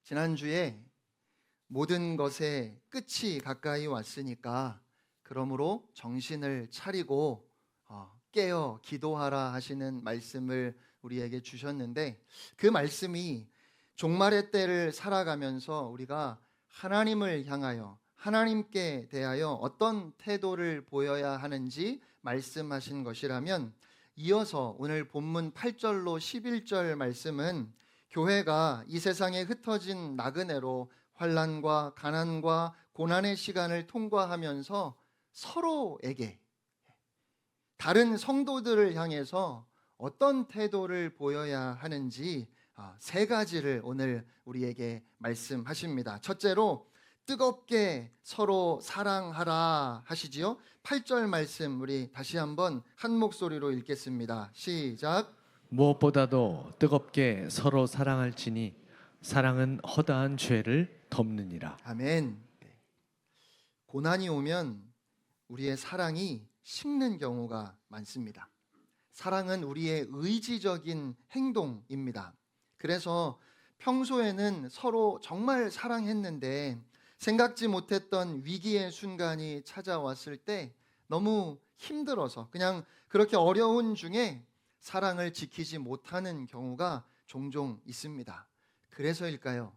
지난주에 모든 것의 끝이 가까이 왔으니까 그러므로 정신을 차리고 깨어 기도하라 하시는 말씀을 우리에게 주셨는데, 그 말씀이 종말의 때를 살아가면서 우리가 하나님을 향하여, 하나님께 대하여 어떤 태도를 보여야 하는지 말씀하신 것이라면, 이어서 오늘 본문 8절로 11절 말씀은 교회가 이 세상에 흩어진 나그네로 환난과 가난과 고난의 시간을 통과하면서 서로에게, 다른 성도들을 향해서 어떤 태도를 보여야 하는지 세 가지를 오늘 우리에게 말씀하십니다. 첫째로 뜨겁게 서로 사랑하라 하시지요. 8절 말씀 우리 다시 한번 한 목소리로 읽겠습니다. 시작. 무엇보다도 뜨겁게 서로 사랑할지니 사랑은 허다한 죄를 덮느니라. 아멘. 고난이 오면 우리의 사랑이 식는 경우가 많습니다. 사랑은 우리의 의지적인 행동입니다. 그래서 평소에는 서로 정말 사랑했는데 생각지 못했던 위기의 순간이 찾아왔을 때 너무 힘들어서 그냥 그렇게 어려운 중에 사랑을 지키지 못하는 경우가 종종 있습니다. 그래서일까요?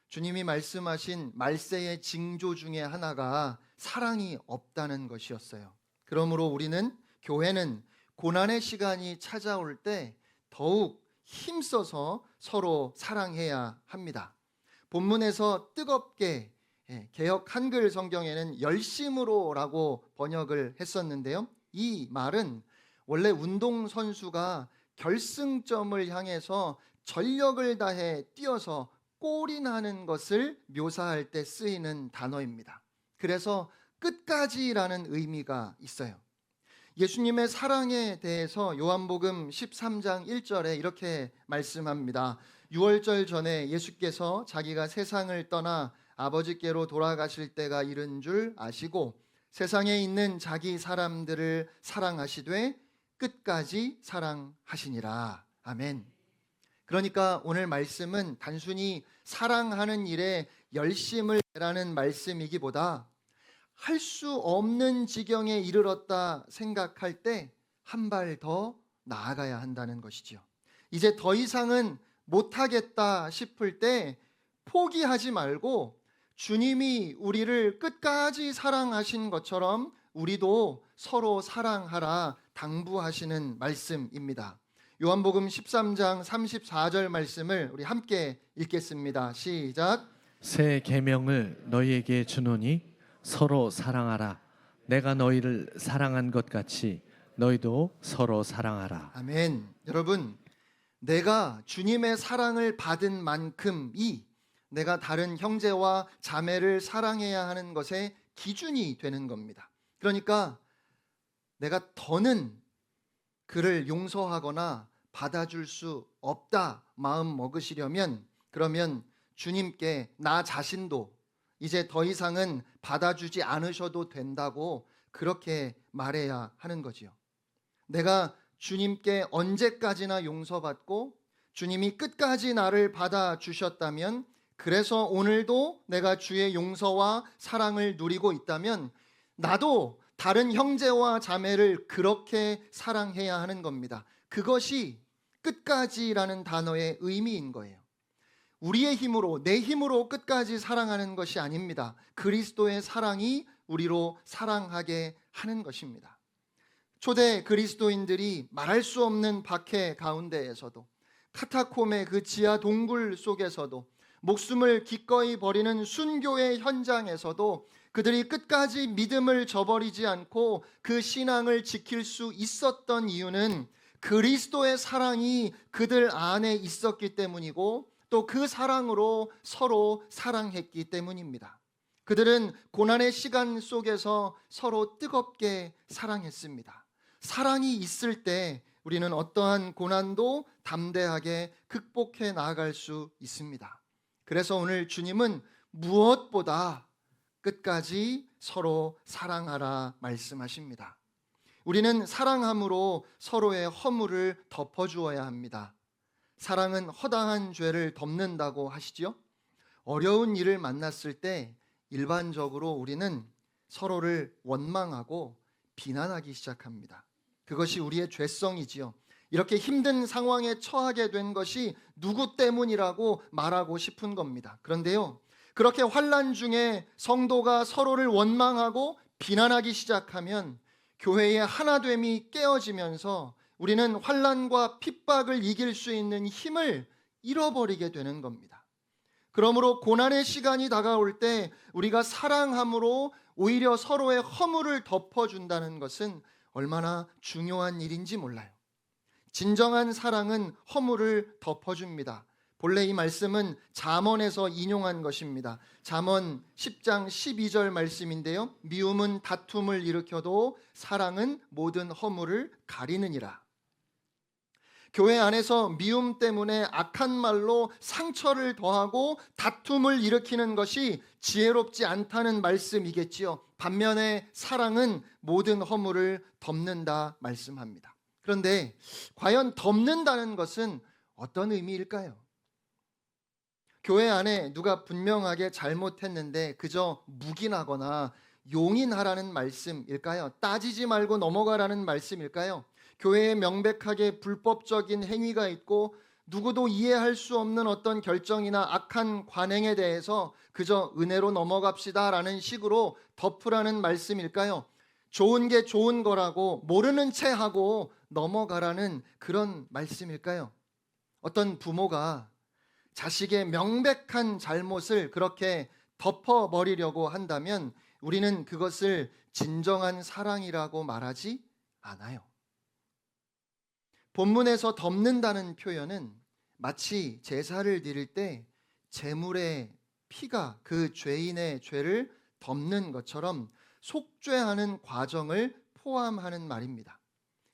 주님이 말씀하신 말세의 징조 중에 하나가 사랑이 없다는 것이었어요. 그러므로 우리는, 교회는 고난의 시간이 찾아올 때 더욱 힘써서 서로 사랑해야 합니다. 본문에서 뜨겁게, 개역 한글 성경에는 열심으로라고 번역을 했었는데요, 이 말은 원래 운동선수가 결승점을 향해서 전력을 다해 뛰어서 골이 나는 것을 묘사할 때 쓰이는 단어입니다. 그래서 끝까지라는 의미가 있어요. 예수님의 사랑에 대해서 요한복음 13장 1절에 이렇게 말씀합니다. 유월절 전에 예수께서 자기가 세상을 떠나 아버지께로 돌아가실 때가 이른 줄 아시고 세상에 있는 자기 사람들을 사랑하시되 끝까지 사랑하시니라. 아멘. 그러니까 오늘 말씀은 단순히 사랑하는 일에 열심을 내라는 말씀이기보다 할 수 없는 지경에 이르렀다 생각할 때 한 발 더 나아가야 한다는 것이지요. 이제 더 이상은 못하겠다 싶을 때 포기하지 말고 주님이 우리를 끝까지 사랑하신 것처럼 우리도 서로 사랑하라 당부하시는 말씀입니다. 요한복음 13장 34절 말씀을 우리 함께 읽겠습니다. 시작. 새 계명을 너희에게 주노니 서로 사랑하라. 내가 너희를 사랑한 것 같이 너희도 서로 사랑하라. 아멘. 여러분, 내가 주님의 사랑을 받은 만큼이 내가 다른 형제와 자매를 사랑해야 하는 것의 기준이 되는 겁니다. 그러니까 내가 더는 그를 용서하거나 받아줄 수 없다 마음 먹으시려면, 그러면 주님께 나 자신도 이제 더 이상은 받아주지 않으셔도 된다고 그렇게 말해야 하는 거지요. 내가 주님께 언제까지나 용서받고 주님이 끝까지 나를 받아주셨다면, 그래서 오늘도 내가 주의 용서와 사랑을 누리고 있다면 나도 다른 형제와 자매를 그렇게 사랑해야 하는 겁니다. 그것이 끝까지라는 단어의 의미인 거예요. 우리의 힘으로, 내 힘으로 끝까지 사랑하는 것이 아닙니다. 그리스도의 사랑이 우리로 사랑하게 하는 것입니다. 초대 그리스도인들이 말할 수 없는 박해 가운데에서도, 카타콤의 그 지하 동굴 속에서도, 목숨을 기꺼이 버리는 순교의 현장에서도 그들이 끝까지 믿음을 저버리지 않고 그 신앙을 지킬 수 있었던 이유는 그리스도의 사랑이 그들 안에 있었기 때문이고, 또 그 사랑으로 서로 사랑했기 때문입니다. 그들은 고난의 시간 속에서 서로 뜨겁게 사랑했습니다. 사랑이 있을 때 우리는 어떠한 고난도 담대하게 극복해 나아갈 수 있습니다. 그래서 오늘 주님은 무엇보다 끝까지 서로 사랑하라 말씀하십니다. 우리는 사랑함으로 서로의 허물을 덮어주어야 합니다. 사랑은 허다한 죄를 덮는다고 하시지요. 어려운 일을 만났을 때 일반적으로 우리는 서로를 원망하고 비난하기 시작합니다. 그것이 우리의 죄성이지요. 이렇게 힘든 상황에 처하게 된 것이 누구 때문이라고 말하고 싶은 겁니다. 그런데요, 그렇게 환난 중에 성도가 서로를 원망하고 비난하기 시작하면 교회의 하나됨이 깨어지면서 우리는 환난과 핍박을 이길 수 있는 힘을 잃어버리게 되는 겁니다. 그러므로 고난의 시간이 다가올 때 우리가 사랑함으로 오히려 서로의 허물을 덮어준다는 것은 얼마나 중요한 일인지 몰라요. 진정한 사랑은 허물을 덮어줍니다. 본래 이 말씀은 잠언에서 인용한 것입니다. 잠언 10장 12절 말씀인데요. 미움은 다툼을 일으켜도 사랑은 모든 허물을 가리느니라. 교회 안에서 미움 때문에 악한 말로 상처를 더하고 다툼을 일으키는 것이 지혜롭지 않다는 말씀이겠지요. 반면에 사랑은 모든 허물을 덮는다 말씀합니다. 그런데 과연 덮는다는 것은 어떤 의미일까요? 교회 안에 누가 분명하게 잘못했는데 그저 묵인하거나 용인하라는 말씀일까요? 따지지 말고 넘어가라는 말씀일까요? 교회에 명백하게 불법적인 행위가 있고 누구도 이해할 수 없는 어떤 결정이나 악한 관행에 대해서 그저 은혜로 넘어갑시다라는 식으로 덮으라는 말씀일까요? 좋은 게 좋은 거라고 모르는 채 하고 넘어가라는 그런 말씀일까요? 어떤 부모가 자식의 명백한 잘못을 그렇게 덮어버리려고 한다면 우리는 그것을 진정한 사랑이라고 말하지 않아요. 본문에서 덮는다는 표현은 마치 제사를 드릴 때 제물의 피가 그 죄인의 죄를 덮는 것처럼 속죄하는 과정을 포함하는 말입니다.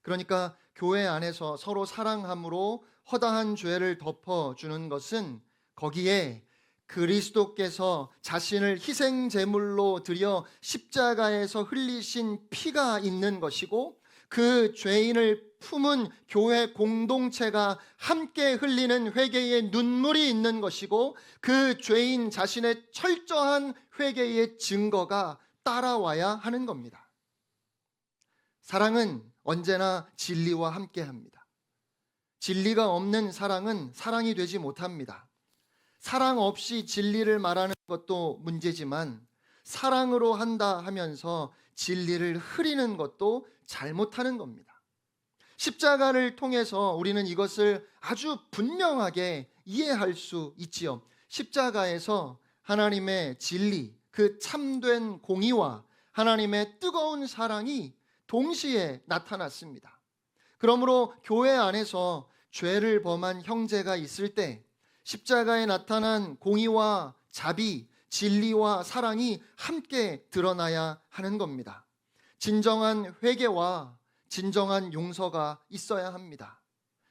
그러니까 교회 안에서 서로 사랑함으로 허다한 죄를 덮어주는 것은 거기에 그리스도께서 자신을 희생 제물로 드려 십자가에서 흘리신 피가 있는 것이고 그 죄인을 품은 교회 공동체가 함께 흘리는 회개의 눈물이 있는 것이고 그 죄인 자신의 철저한 회개의 증거가 따라와야 하는 겁니다. 사랑은 언제나 진리와 함께합니다. 진리가 없는 사랑은 사랑이 되지 못합니다. 사랑 없이 진리를 말하는 것도 문제지만 사랑으로 한다 하면서 진리를 흐리는 것도 잘못하는 겁니다. 십자가를 통해서 우리는 이것을 아주 분명하게 이해할 수 있지요. 십자가에서 하나님의 진리, 그 참된 공의와 하나님의 뜨거운 사랑이 동시에 나타났습니다. 그러므로 교회 안에서 죄를 범한 형제가 있을 때 십자가에 나타난 공의와 자비, 진리와 사랑이 함께 드러나야 하는 겁니다. 진정한 회개와 진정한 용서가 있어야 합니다.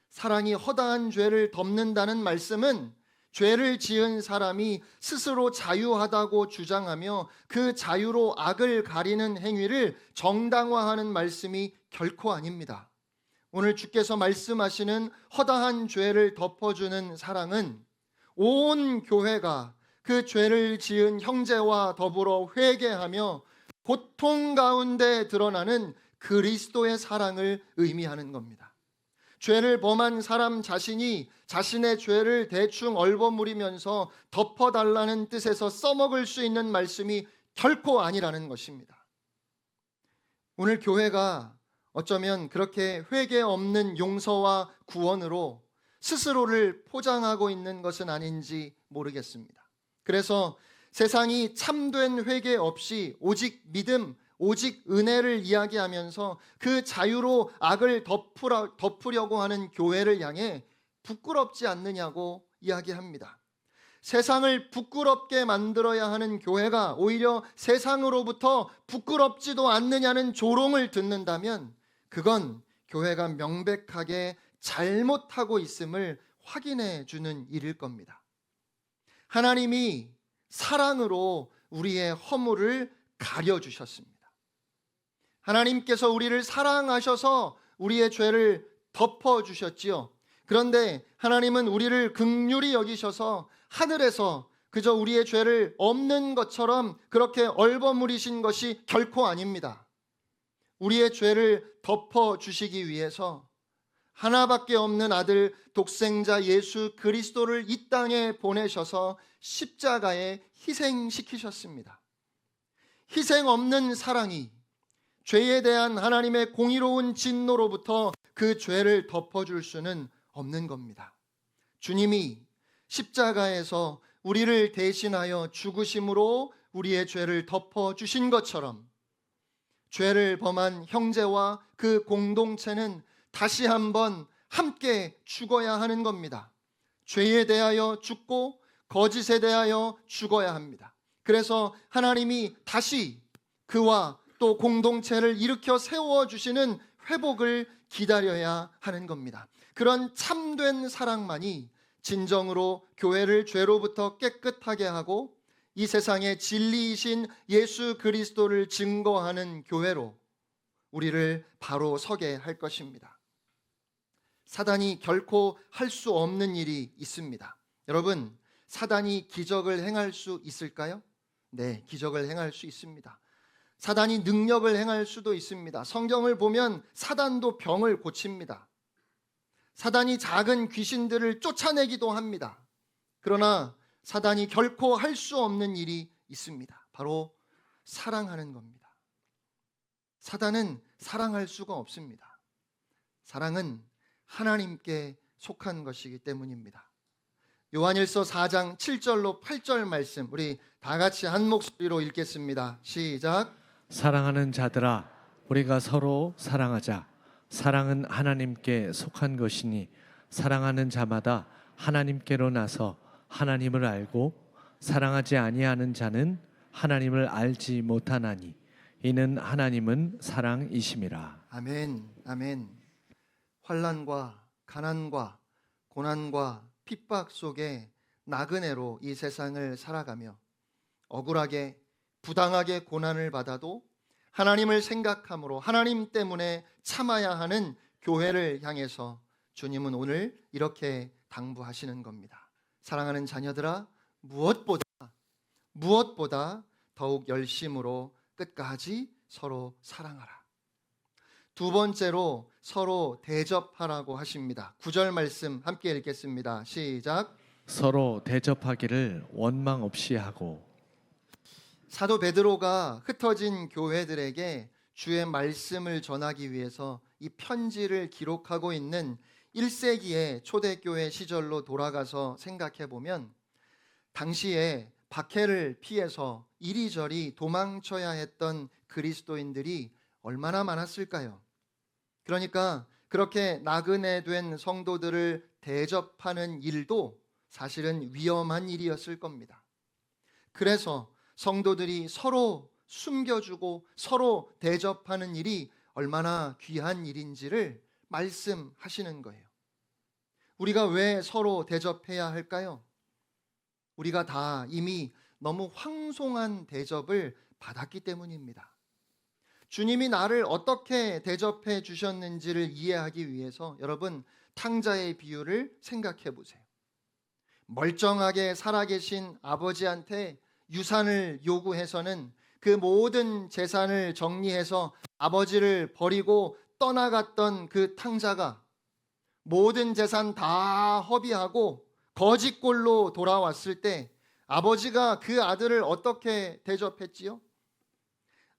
사랑이 허다한 죄를 덮는다는 말씀은 죄를 지은 사람이 스스로 자유하다고 주장하며 그 자유로 악을 가리는 행위를 정당화하는 말씀이 결코 아닙니다. 오늘 주께서 말씀하시는 허다한 죄를 덮어주는 사랑은 온 교회가 그 죄를 지은 형제와 더불어 회개하며 고통 가운데 드러나는 그리스도의 사랑을 의미하는 겁니다. 죄를 범한 사람 자신이 자신의 죄를 대충 얼버무리면서 덮어달라는 뜻에서 써먹을 수 있는 말씀이 결코 아니라는 것입니다. 오늘 교회가 어쩌면 그렇게 회개 없는 용서와 구원으로 스스로를 포장하고 있는 것은 아닌지 모르겠습니다. 그래서 세상이 참된 회개 없이 오직 믿음, 오직 은혜를 이야기하면서 그 자유로 악을 덮으려고 하는 교회를 향해 부끄럽지 않느냐고 이야기합니다. 세상을 부끄럽게 만들어야 하는 교회가 오히려 세상으로부터 부끄럽지도 않느냐는 조롱을 듣는다면 그건 교회가 명백하게 잘못하고 있음을 확인해 주는 일일 겁니다. 하나님이 사랑으로 우리의 허물을 가려주셨습니다. 하나님께서 우리를 사랑하셔서 우리의 죄를 덮어주셨지요. 그런데 하나님은 우리를 긍휼히 여기셔서 하늘에서 그저 우리의 죄를 없는 것처럼 그렇게 얼버무리신 것이 결코 아닙니다. 우리의 죄를 덮어주시기 위해서 하나밖에 없는 아들 독생자 예수 그리스도를 이 땅에 보내셔서 십자가에 희생시키셨습니다. 희생 없는 사랑이 죄에 대한 하나님의 공의로운 진노로부터 그 죄를 덮어줄 수는 없는 겁니다. 주님이 십자가에서 우리를 대신하여 죽으심으로 우리의 죄를 덮어주신 것처럼 죄를 범한 형제와 그 공동체는 다시 한번 함께 죽어야 하는 겁니다. 죄에 대하여 죽고 거짓에 대하여 죽어야 합니다. 그래서 하나님이 다시 그와 또 공동체를 일으켜 세워주시는 회복을 기다려야 하는 겁니다. 그런 참된 사랑만이 진정으로 교회를 죄로부터 깨끗하게 하고 이 세상의 진리이신 예수 그리스도를 증거하는 교회로 우리를 바로 서게 할 것입니다. 사단이 결코 할 수 없는 일이 있습니다. 여러분, 사단이 기적을 행할 수 있을까요? 네, 기적을 행할 수 있습니다. 사단이 능력을 행할 수도 있습니다. 성경을 보면 사단도 병을 고칩니다. 사단이 작은 귀신들을 쫓아내기도 합니다. 그러나 사단이 결코 할 수 없는 일이 있습니다. 바로 사랑하는 겁니다. 사단은 사랑할 수가 없습니다. 사랑은 하나님께 속한 것이기 때문입니다. 요한일서 4장 7절로 8절 말씀 우리 다 같이 한 목소리로 읽겠습니다. 시작. 사랑하는 자들아, 우리가 서로 사랑하자. 사랑은 하나님께 속한 것이니 사랑하는 자마다 하나님께로 나서 하나님을 알고 사랑하지 아니하는 자는 하나님을 알지 못하나니 이는 하나님은 사랑이심이라. 아멘. 아멘. 환난과 가난과 고난과 핍박 속에 나그네로 이 세상을 살아가며 억울하게 부당하게 고난을 받아도 하나님을 생각함으로 하나님 때문에 참아야 하는 교회를 향해서 주님은 오늘 이렇게 당부하시는 겁니다. 사랑하는 자녀들아, 무엇보다 더욱 열심으로 끝까지 서로 사랑하라. 두 번째로 서로 대접하라고 하십니다. 9절 말씀 함께 읽겠습니다. 시작. 서로 대접하기를 원망 없이 하고. 사도 베드로가 흩어진 교회들에게 주의 말씀을 전하기 위해서 이 편지를 기록하고 있는 1세기의 초대교회 시절로 돌아가서 생각해 보면 당시에 박해를 피해서 이리저리 도망쳐야 했던 그리스도인들이 얼마나 많았을까요? 그러니까 그렇게 나그네 된 성도들을 대접하는 일도 사실은 위험한 일이었을 겁니다. 그래서 성도들이 서로 숨겨주고 서로 대접하는 일이 얼마나 귀한 일인지를 말씀하시는 거예요. 우리가 왜 서로 대접해야 할까요? 우리가 다 이미 너무 황송한 대접을 받았기 때문입니다. 주님이 나를 어떻게 대접해 주셨는지를 이해하기 위해서 여러분 탕자의 비유를 생각해 보세요. 멀쩡하게 살아계신 아버지한테 유산을 요구해서는 그 모든 재산을 정리해서 아버지를 버리고 떠나갔던 그 탕자가 모든 재산 다 허비하고 거지꼴로 돌아왔을 때 아버지가 그 아들을 어떻게 대접했지요?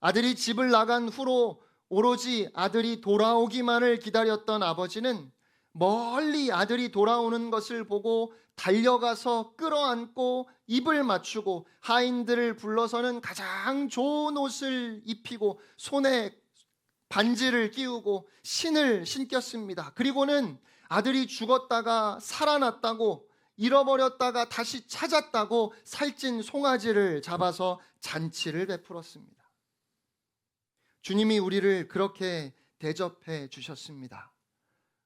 아들이 집을 나간 후로 오로지 아들이 돌아오기만을 기다렸던 아버지는 멀리 아들이 돌아오는 것을 보고 달려가서 끌어안고 입을 맞추고 하인들을 불러서는 가장 좋은 옷을 입히고 손에 반지를 끼우고 신을 신겼습니다. 그리고는 아들이 죽었다가 살아났다고 잃어버렸다가 다시 찾았다고 살찐 송아지를 잡아서 잔치를 베풀었습니다. 주님이 우리를 그렇게 대접해 주셨습니다.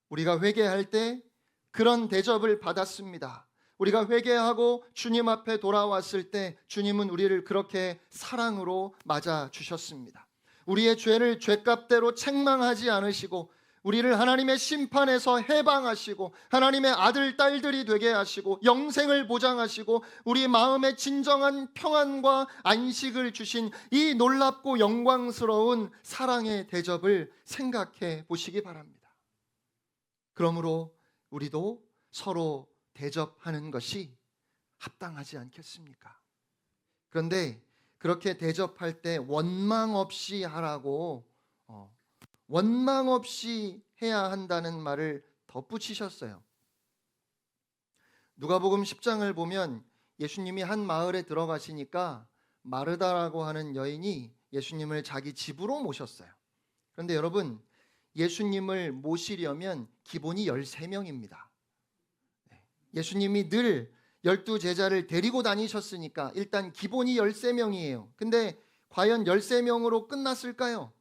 우리가 회개할 때 그런 대접을 받았습니다. 우리가 회개하고 주님 앞에 돌아왔을 때 주님은 우리를 그렇게 사랑으로 맞아 주셨습니다. 우리의 죄를 죄값대로 책망하지 않으시고 우리를 하나님의 심판에서 해방하시고 하나님의 아들, 딸들이 되게 하시고 영생을 보장하시고 우리 마음에 진정한 평안과 안식을 주신 이 놀랍고 영광스러운 사랑의 대접을 생각해 보시기 바랍니다. 그러므로 우리도 서로 대접하는 것이 합당하지 않겠습니까? 그런데 그렇게 대접할 때 원망 없이 하라고 원망 없이 해야 한다는 말을 덧붙이셨어요. 누가복음 10장을 보면 예수님이 한 마을에 들어가시니까 마르다라고 하는 여인이 예수님을 자기 집으로 모셨어요. 그런데 여러분, 예수님을 모시려면 기본이 13명입니다. 예수님이 늘 12제자를 데리고 다니셨으니까 일단 기본이 13명이에요. 근데 과연 13명으로 끝났을까요?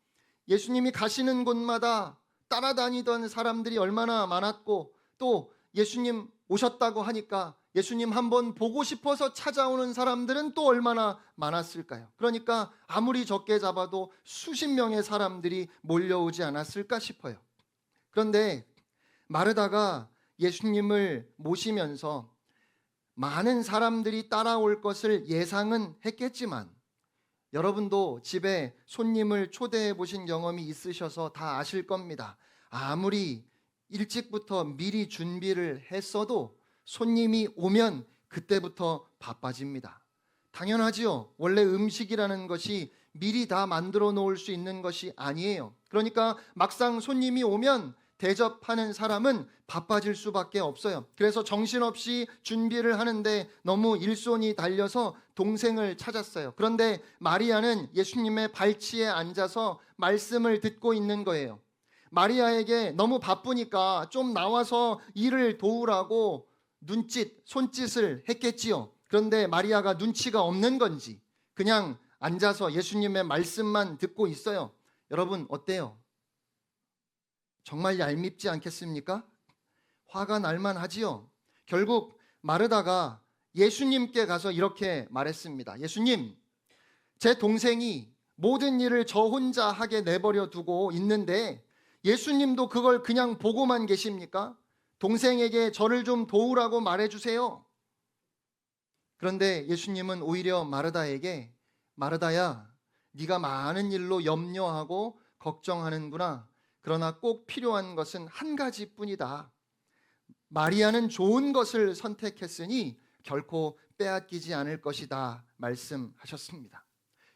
예수님이 가시는 곳마다 따라다니던 사람들이 얼마나 많았고 또 예수님 오셨다고 하니까 예수님 한번 보고 싶어서 찾아오는 사람들은 또 얼마나 많았을까요? 그러니까 아무리 적게 잡아도 수십 명의 사람들이 몰려오지 않았을까 싶어요. 그런데 마르다가 예수님을 모시면서 많은 사람들이 따라올 것을 예상은 했겠지만 여러분도 집에 손님을 초대해 보신 경험이 있으셔서 다 아실 겁니다. 아무리 일찍부터 미리 준비를 했어도 손님이 오면 그때부터 바빠집니다. 당연하지요. 원래 음식이라는 것이 미리 다 만들어 놓을 수 있는 것이 아니에요. 그러니까 막상 손님이 오면 대접하는 사람은 바빠질 수밖에 없어요. 그래서 정신없이 준비를 하는데 너무 일손이 달려서 동생을 찾았어요. 그런데 마리아는 예수님의 발치에 앉아서 말씀을 듣고 있는 거예요. 마리아에게 너무 바쁘니까 좀 나와서 일을 도우라고 손짓을 했겠지요. 그런데 마리아가 눈치가 없는 건지 그냥 앉아서 예수님의 말씀만 듣고 있어요. 여러분 어때요? 정말 얄밉지 않겠습니까? 화가 날만 하지요. 결국 마르다가 예수님께 가서 이렇게 말했습니다. 예수님, 제 동생이 모든 일을 저 혼자 하게 내버려 두고 있는데 예수님도 그걸 그냥 보고만 계십니까? 동생에게 저를 좀 도우라고 말해주세요. 그런데 예수님은 오히려 마르다에게 마르다야, 네가 많은 일로 염려하고 걱정하는구나. 그러나 꼭 필요한 것은 한 가지뿐이다. 마리아는 좋은 것을 선택했으니 결코 빼앗기지 않을 것이다 말씀하셨습니다.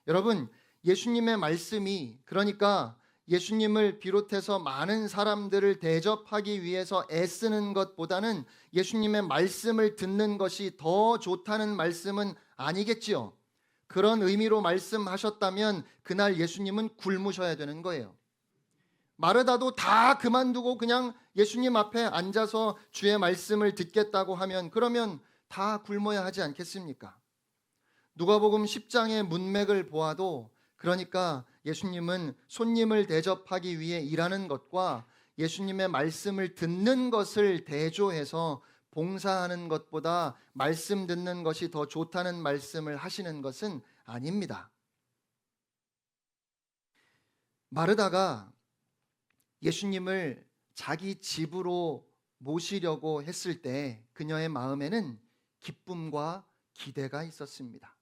여러분, 예수님의 말씀이 그러니까 예수님을 비롯해서 많은 사람들을 대접하기 위해서 애쓰는 것보다는 예수님의 말씀을 듣는 것이 더 좋다는 말씀은 아니겠지요. 그런 의미로 말씀하셨다면 그날 예수님은 굶으셔야 되는 거예요. 마르다도 다 그만두고 그냥 예수님 앞에 앉아서 주의 말씀을 듣겠다고 하면 그러면 다 굶어야 하지 않겠습니까? 누가복음 10장의 문맥을 보아도 그러니까 예수님은 손님을 대접하기 위해 일하는 것과 예수님의 말씀을 듣는 것을 대조해서 봉사하는 것보다 말씀 듣는 것이 더 좋다는 말씀을 하시는 것은 아닙니다. 마르다가 예수님을 자기 집으로 모시려고 했을 때 그녀의 마음에는 기쁨과 기대가 있었습니다.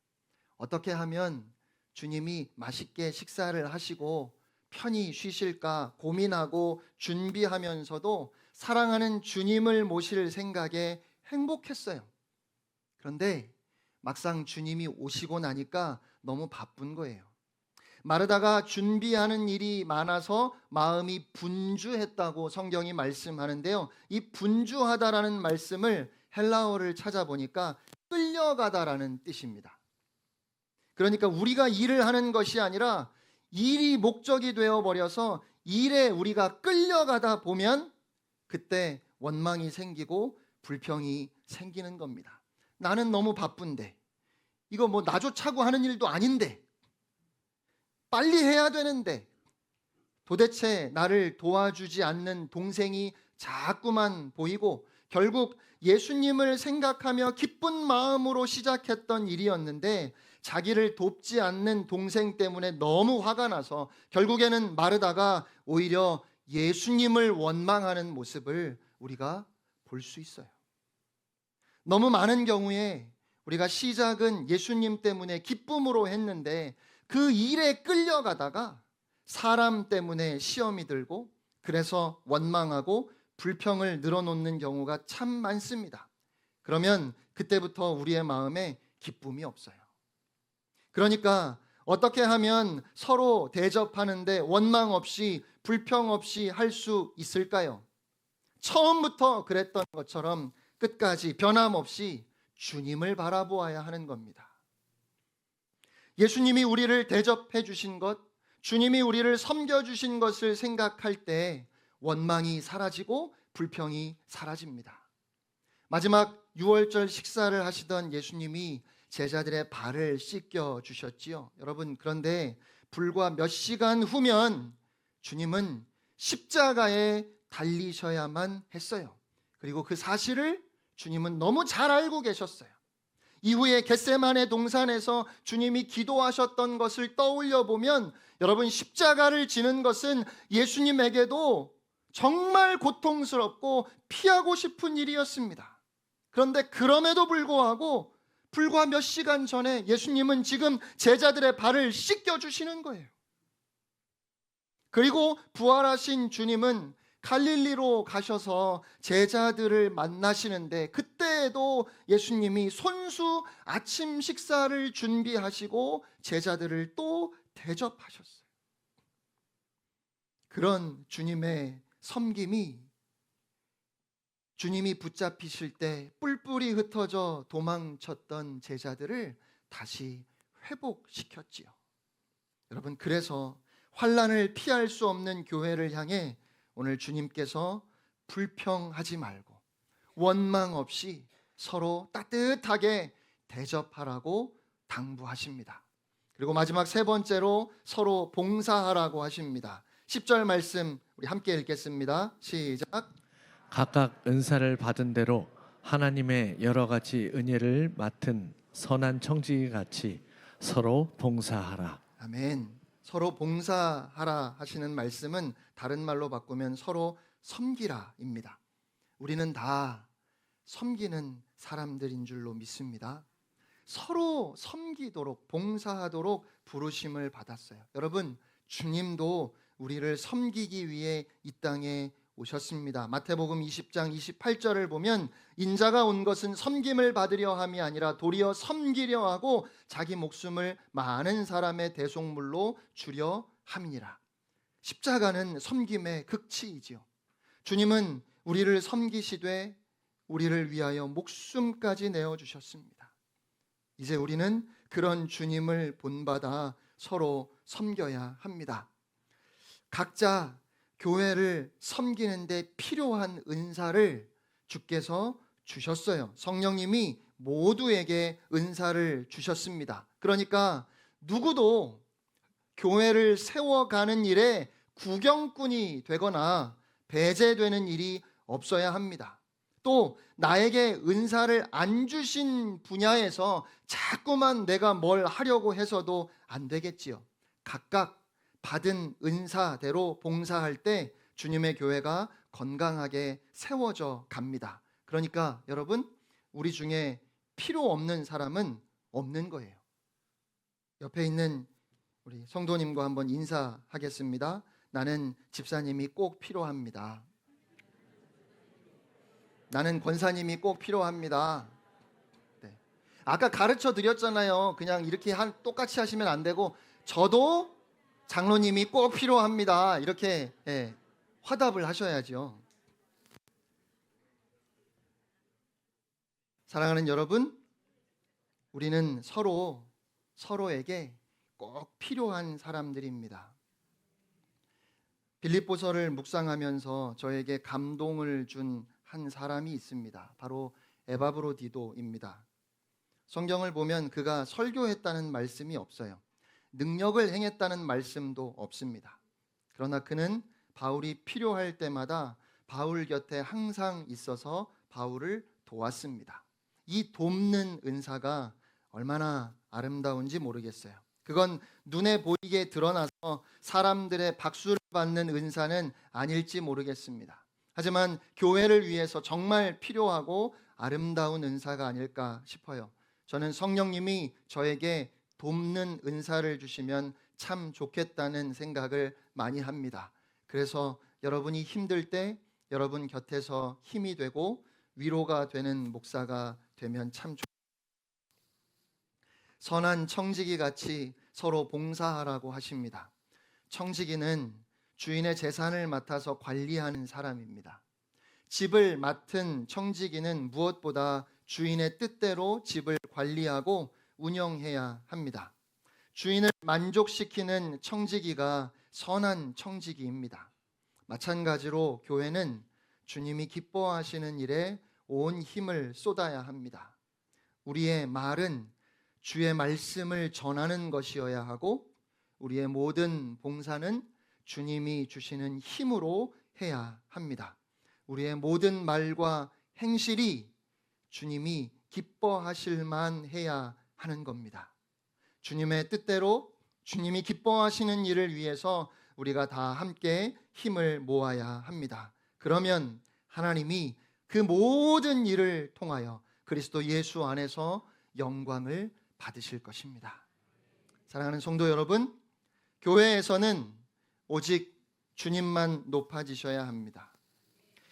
어떻게 하면 주님이 맛있게 식사를 하시고 편히 쉬실까 고민하고 준비하면서도 사랑하는 주님을 모실 생각에 행복했어요. 그런데 막상 주님이 오시고 나니까 너무 바쁜 거예요. 마르다가 준비하는 일이 많아서 마음이 분주했다고 성경이 말씀하는데요. 이 분주하다라는 말씀을 헬라어를 찾아보니까 끌려가다라는 뜻입니다. 그러니까 우리가 일을 하는 것이 아니라 일이 목적이 되어버려서 일에 우리가 끌려가다 보면 그때 원망이 생기고 불평이 생기는 겁니다. 나는 너무 바쁜데 이거 뭐 나조차고 하는 일도 아닌데 빨리 해야 되는데 도대체 나를 도와주지 않는 동생이 자꾸만 보이고 결국 예수님을 생각하며 기쁜 마음으로 시작했던 일이었는데 자기를 돕지 않는 동생 때문에 너무 화가 나서 결국에는 마르다가 오히려 예수님을 원망하는 모습을 우리가 볼 수 있어요. 너무 많은 경우에 우리가 시작은 예수님 때문에 기쁨으로 했는데 그 일에 끌려가다가 사람 때문에 시험이 들고 그래서 원망하고 불평을 늘어놓는 경우가 참 많습니다. 그러면 그때부터 우리의 마음에 기쁨이 없어요. 그러니까 어떻게 하면 서로 대접하는데 원망 없이 불평 없이 할 수 있을까요? 처음부터 그랬던 것처럼 끝까지 변함없이 주님을 바라보아야 하는 겁니다. 예수님이 우리를 대접해 주신 것, 주님이 우리를 섬겨 주신 것을 생각할 때 원망이 사라지고 불평이 사라집니다. 마지막 유월절 식사를 하시던 예수님이 제자들의 발을 씻겨 주셨지요. 여러분, 그런데 불과 몇 시간 후면 주님은 십자가에 달리셔야만 했어요. 그리고 그 사실을 주님은 너무 잘 알고 계셨어요. 이후에 겟세마네 동산에서 주님이 기도하셨던 것을 떠올려 보면 여러분, 십자가를 지는 것은 예수님에게도 정말 고통스럽고 피하고 싶은 일이었습니다. 그런데 그럼에도 불구하고 불과 몇 시간 전에 예수님은 지금 제자들의 발을 씻겨 주시는 거예요. 그리고 부활하신 주님은 갈릴리로 가셔서 제자들을 만나시는데 그때에도 예수님이 손수 아침 식사를 준비하시고 제자들을 또 대접하셨어요. 그런 주님의 섬김이 주님이 붙잡히실 때 뿔뿔이 흩어져 도망쳤던 제자들을 다시 회복시켰지요. 여러분, 그래서 환난을 피할 수 없는 교회를 향해 오늘 주님께서 불평하지 말고 원망 없이 서로 따뜻하게 대접하라고 당부하십니다. 그리고 마지막 세 번째로 서로 봉사하라고 하십니다. 10절 말씀 우리 함께 읽겠습니다. 시작. 각각 은사를 받은 대로 하나님의 여러 가지 은혜를 맡은 선한 청지기 같이 서로 봉사하라. 아멘. 서로 봉사하라 하시는 말씀은 다른 말로 바꾸면 서로 섬기라입니다. 우리는 다 섬기는 사람들인 줄로 믿습니다. 서로 섬기도록 봉사하도록 부르심을 받았어요. 여러분, 주님도 우리를 섬기기 위해 이 땅에 오셨습니다. 마태복음 20장 28절을 보면 인자가 온 것은 섬김을 받으려 함이 아니라 도리어 섬기려 하고 자기 목숨을 많은 사람의 대속물로 주려 함이니라. 십자가는 섬김의 극치이지요. 주님은 우리를 섬기시되 우리를 위하여 목숨까지 내어주셨습니다. 이제 우리는 그런 주님을 본받아 서로 섬겨야 합니다. 각자 교회를 섬기는데 필요한 은사를 주께서 주셨어요. 성령님이 모두에게 은사를 주셨습니다. 그러니까 누구도 교회를 세워가는 일에 구경꾼이 되거나 배제되는 일이 없어야 합니다. 또 나에게 은사를 안 주신 분야에서 자꾸만 내가 뭘 하려고 해서도 안 되겠지요. 각각 받은 은사대로 봉사할 때 주님의 교회가 건강하게 세워져 갑니다. 그러니까 여러분, 우리 중에 필요 없는 사람은 없는 거예요. 옆에 있는 우리 성도님과 한번 인사하겠습니다. 나는 집사님이 꼭 필요합니다. 나는 권사님이 꼭 필요합니다. 네. 아까 가르쳐 드렸잖아요. 그냥 이렇게 똑같이 하시면 안 되고 저도 장로님이 꼭 필요합니다. 이렇게 화답을 하셔야죠. 사랑하는 여러분, 우리는 서로에게 꼭 필요한 사람들입니다. 빌립보서를 묵상하면서 저에게 감동을 준 한 사람이 있습니다. 바로 에바브로디도입니다. 성경을 보면 그가 설교했다는 말씀이 없어요. 능력을 행했다는 말씀도 없습니다. 그러나 그는 바울이 필요할 때마다 바울 곁에 항상 있어서 바울을 도왔습니다. 이 돕는 은사가 얼마나 아름다운지 모르겠어요. 그건 눈에 보이게 드러나서 사람들의 박수를 받는 은사는 아닐지 모르겠습니다. 하지만 교회를 위해서 정말 필요하고 아름다운 은사가 아닐까 싶어요. 저는 성령님이 저에게 돕는 은사를 주시면 참 좋겠다는 생각을 많이 합니다. 그래서 여러분이 힘들 때 여러분 곁에서 힘이 되고 위로가 되는 목사가 되면 참 좋습니다. 선한 청지기 같이 서로 봉사하라고 하십니다. 청지기는 주인의 재산을 맡아서 관리하는 사람입니다. 집을 맡은 청지기는 무엇보다 주인의 뜻대로 집을 관리하고 운영해야 합니다. 주인을 만족시키는 청지기가 선한 청지기입니다. 마찬가지로 교회는 주님이 기뻐하시는 일에 온 힘을 쏟아야 합니다. 우리의 말은 주의 말씀을 전하는 것이어야 하고 우리의 모든 봉사는 주님이 주시는 힘으로 해야 합니다. 우리의 모든 말과 행실이 주님이 기뻐하실 만해야 하는 겁니다. 주님의 뜻대로 주님이 기뻐하시는 일을 위해서 우리가 다 함께 힘을 모아야 합니다. 그러면 하나님이 그 모든 일을 통하여 그리스도 예수 안에서 영광을 받으실 것입니다. 사랑하는 성도 여러분, 교회에서는 오직 주님만 높아지셔야 합니다.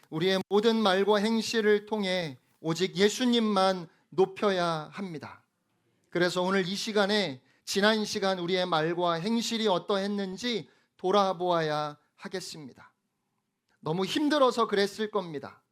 우리의 모든 말과 행실을 통해 오직 예수님만 높여야 합니다. 그래서 오늘 이 시간에 지난 시간 우리의 말과 행실이 어떠했는지 돌아보아야 하겠습니다. 너무 힘들어서 그랬을 겁니다.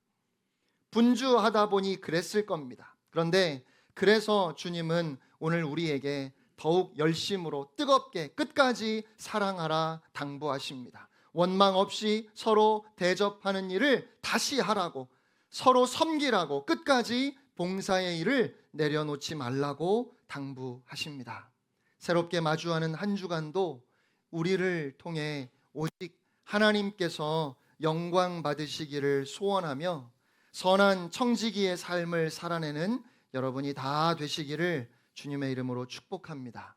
분주하다 보니 그랬을 겁니다. 그런데 그래서 주님은 오늘 우리에게 더욱 열심으로 뜨겁게 끝까지 사랑하라 당부하십니다. 원망 없이 서로 대접하는 일을 다시 하라고, 서로 섬기라고, 끝까지 봉사의 일을 내려놓지 말라고 당부하십니다. 새롭게 마주하는 한 주간도 우리를 통해 오직 하나님께서 영광 받으시기를 소원하며 선한 청지기의 삶을 살아내는 여러분이 다 되시기를 주님의 이름으로 축복합니다.